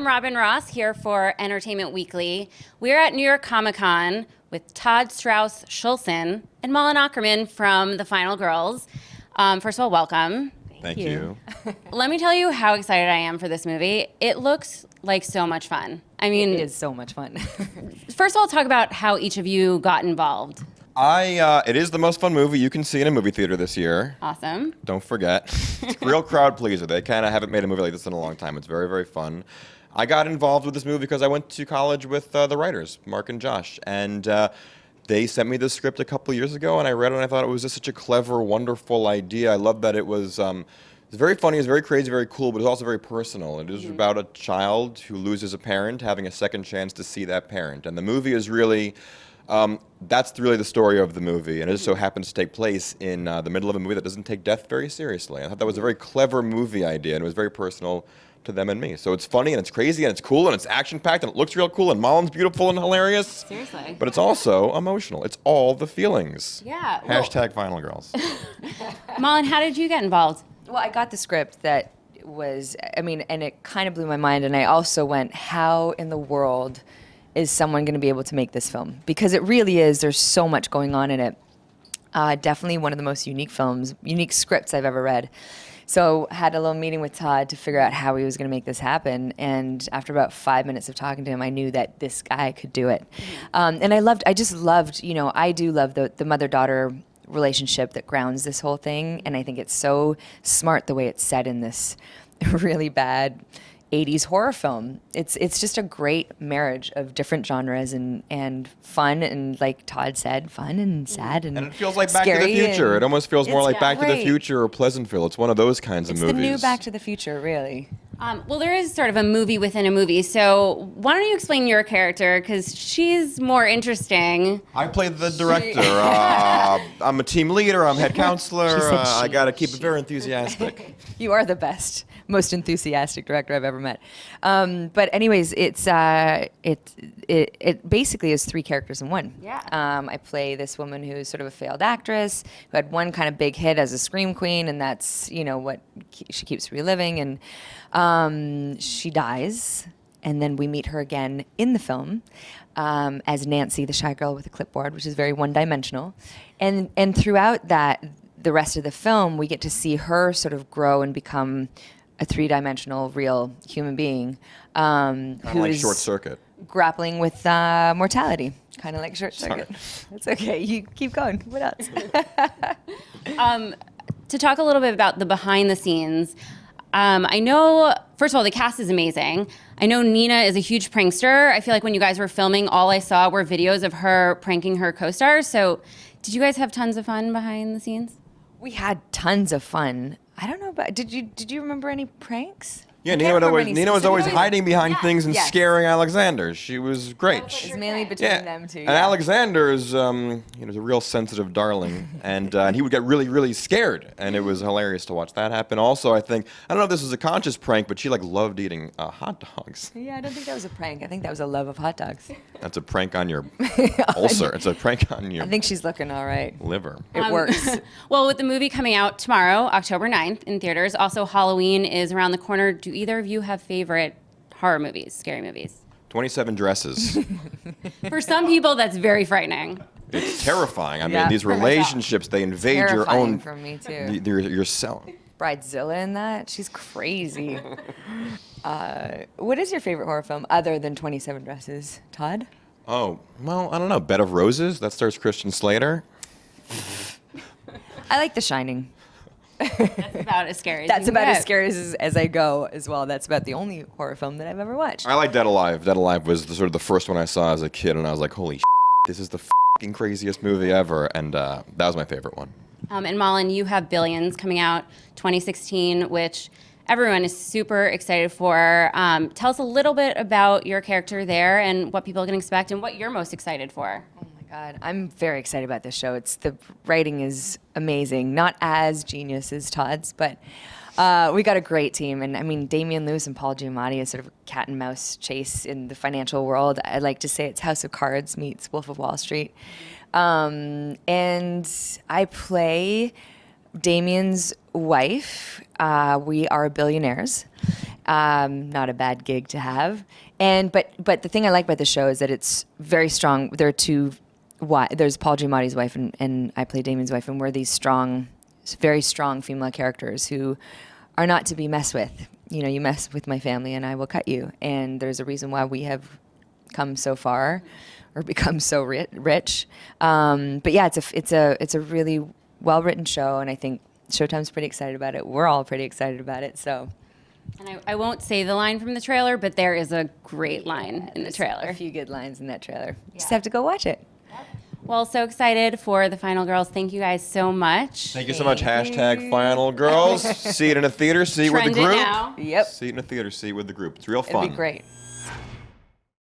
I'm Robin Ross here for Entertainment Weekly. We're at New York Comic Con with Todd Strauss-Schulson and Malin Ackerman from The Final Girls. First of all, welcome. Thank you. Let me tell you how excited I am for this movie. It looks like so much fun. I mean, it is so much fun. First of all, talk about how each of you got involved. It is the most fun movie you can see in a movie theater this year. Awesome. Don't forget. It's a real crowd pleaser. They kind of haven't made a movie like this in a long time. It's very, very fun. I got involved with this movie because I went to college with the writers, Mark and Josh, and they sent me the script a couple years ago, and I read it, and I thought it was just such a clever, wonderful idea. I love that it was very funny, it's very crazy, very cool, but it's also very personal. It is about a child who loses a parent, having a second chance to see that parent. And the movie is really, that's really the story of the movie, and it just so happens to take place in the middle of a movie that doesn't take death very seriously. I thought that was a very clever movie idea, and it was very personal to them and me. So it's funny, and it's crazy, and it's cool, and it's action-packed, and it looks real cool, and Malin's beautiful and hilarious. Seriously. But it's also emotional. It's all the feelings. Yeah. Hashtag Final Girls. Malin, how did you get involved? Well, I got the script that was, and it kind of blew my mind. And I also went, how in the world is someone going to be able to make this film? Because it really is, there's so much going on in it. Definitely one of the most unique scripts I've ever read. So had a little meeting with Todd to figure out how he was going to make this happen. And after about 5 minutes of talking to him, I knew that this guy could do it. And I just loved, I do love the mother-daughter relationship that grounds this whole thing. And I think it's so smart the way it's set in this really bad 80s horror film. It's just a great marriage of different genres and fun, and like Todd said, fun and sad and it feels like Back to the Future. It almost feels more like Back to the Future or Pleasantville. It's one of those kinds of movies. It's the new Back to the Future, really. Well, there is sort of a movie within a movie, so why don't you explain your character, because she's more interesting. I play the director. I'm a team leader. I'm head counselor. I got to keep it very enthusiastic. You are the best, most enthusiastic director I've ever met. But anyways, it basically is three characters in one. Yeah. I play this woman who's sort of a failed actress who had one kind of big hit as a scream queen, and that's what she keeps reliving. And she dies, and then we meet her again in the film as Nancy, the shy girl with a clipboard, which is very one-dimensional. And throughout the rest of the film, we get to see her sort of grow and become a three-dimensional, real human being Kind of like Short Circuit. Grappling with mortality, kind of like Short Circuit. That's okay. You keep going. What else? To talk a little bit about the behind the scenes, I know, first of all, the cast is amazing. I know Nina is a huge prankster. I feel like when you guys were filming, all I saw were videos of her pranking her co-stars. So did you guys have tons of fun behind the scenes? We had tons of fun. I don't know about, did you remember any pranks? Yeah, Nina was always hiding behind things and scaring Alexander. She was great. It was mainly between them two. And Alexander is, a real sensitive darling, and he would get really, really scared, and it was hilarious to watch that happen. Also, I don't know if this was a conscious prank, but she loved eating hot dogs. Yeah, I don't think that was a prank. I think that was a love of hot dogs. That's a prank on your ulcer. It's a prank on your. I think she's looking all right. Liver. It works. Well, with the movie coming out tomorrow, October 9th, in theaters, also Halloween is around the corner. Do either of you have favorite horror movies, scary movies? 27 Dresses. For some people, that's very frightening. It's terrifying. I mean, these relationships, they invade your own. For me too. Yourself. Bridezilla in that. She's crazy. What is your favorite horror film other than 27 Dresses, Todd? Oh, well, I don't know. Bed of Roses? That stars Christian Slater. I like The Shining. That's about as scary as That's you can about get. as scary as I go as well. That's about the only horror film that I've ever watched. I like Dead Alive. Dead Alive was sort of the first one I saw as a kid, and I was like, holy this is the fucking craziest movie ever, and that was my favorite one. And Malin, you have Billions coming out 2016, which everyone is super excited for. Tell us a little bit about your character there and what people can expect and what you're most excited for. Oh my God, I'm very excited about this show. The writing is amazing. Not as genius as Todd's, but we got a great team. And I mean, Damian Lewis and Paul Giamatti is sort of a cat and mouse chase in the financial world. I like to say it's House of Cards meets Wolf of Wall Street. And I play Damian's wife. We are billionaires. Not a bad gig to have. But the thing I like about the show is that it's very strong. There are two. There's Paul Giamatti's wife and I play Damien's wife, and we're these strong, very strong female characters who are not to be messed with. You know, you mess with my family and I will cut you. And there's a reason why we have come so far or become so rich. But yeah, it's a really well-written show, and I think Showtime's pretty excited about it. We're all pretty excited about it, so. And I won't say the line from the trailer, but there is a great line in the trailer. A few good lines in that trailer. Just have to go watch it. Well, so excited for The Final Girls. Thank you guys so much. Thank you so much. Hashtag Final Girls. See it in a theater. See it with the Trend it group. now. Yep. See it in a theater. See it with the group. It's real fun. It'd be great.